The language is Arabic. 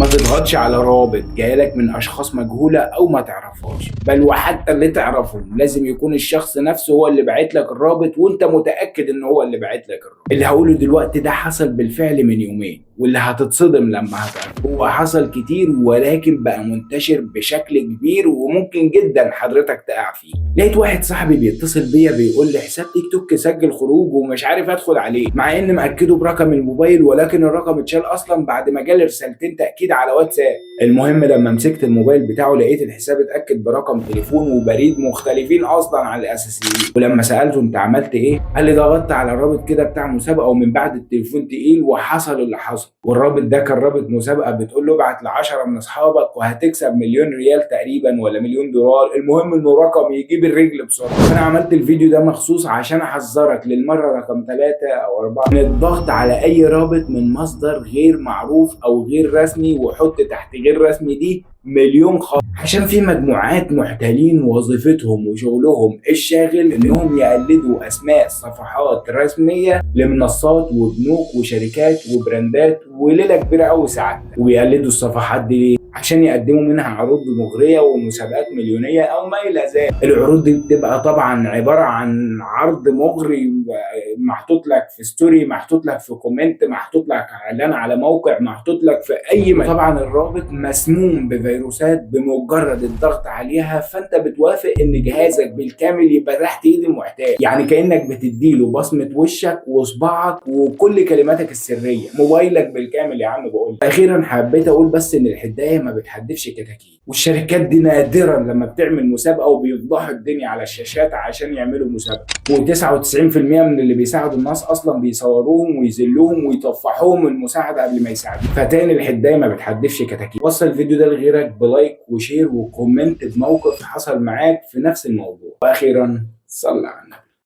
ما تضغطش على رابط جايلك من اشخاص مجهوله او ما تعرفهاش، بل وحتى اللي تعرفهم لازم يكون الشخص نفسه هو اللي باعت لك الرابط وانت متاكد ان هو اللي باعت لك الرابط. اللي هقوله دلوقتي ده حصل بالفعل من يومين، واللي هتتصدم لما هتعرف. هو حصل كتير ولكن بقى منتشر بشكل كبير وممكن جدا حضرتك تقع فيه. لقيت واحد صاحبي بيتصل بيا بيقول لي حساب تيك توك سجل خروج ومش عارف ادخل عليه، مع ان مأكده برقم الموبايل، ولكن الرقم اتشال اصلا بعد ما جالي رسالتين تأكيد على واتساب. المهم لما مسكت الموبايل بتاعه لقيت الحساب اتأكد برقم تليفون وبريد مختلفين اصلا عن الاساسيين. ولما سألته انت عملت ايه قال لي ضغطت على الرابط كده بتاع مسابقة ومن بعد التليفون تقيل وحصل اللي حصل. والرابط ده كان رابط مسابقة بتقول له ابعت ل10 من اصحابك وهتكسب مليون ريال تقريبا ولا مليون دولار، المهم انه رقم يجيب الرجل بسرعة. انا عملت الفيديو ده مخصوص عشان احذرك للمرة رقم 3 أو 4 من الضغط على اي رابط من مصدر غير معروف او غير رسمي، وحط تحت غير رسمي دي مليون خط، عشان في مجموعات محتالين وظيفتهم وشغلهم الشاغل انهم يقلدوا اسماء صفحات رسميه لمنصات وبنوك وشركات وبراندات وليله كبيره قوي ساعتها. وبيقلدوا الصفحات دي عشان يقدموا منها عروض مغريه ومسابقات مليونيه او ما الى ذلك. العروض دي بتبقى طبعا عباره عن عرض مغري محطوط لك في ستوري، محطوط لك في كومنت، محطوط لك اعلان على موقع، محطوط لك في اي مكان. طبعا الرابط مسموم بفيروسات بمجرد الضغط عليها، فانت بتوافق ان جهازك بالكامل يبقى تحت ايد المحتال، يعني كانك بتديله بصمه وشك وصباعك وكل كلماتك السريه، موبايلك بالكامل يا عم. بقول اخيرا حبيت اقول بس ان الحدايه ما بتحدفش كتاكيت، والشركات دي نادرا لما بتعمل مسابقه وبيفضحوا الدنيا على الشاشات عشان يعملوا مسابقه، و99% من اللي بيساعدوا الناس اصلا بيصوروهم ويذلوهم ويطفحوهم المساعده قبل ما يساعدوا. فتاني الحدايه ما بتحدفش كتاكيت. وصل الفيديو ده لغيرك بلايك وشير وكومنت بموقف حصل معاك في نفس الموضوع. واخيرا صلى على النبي.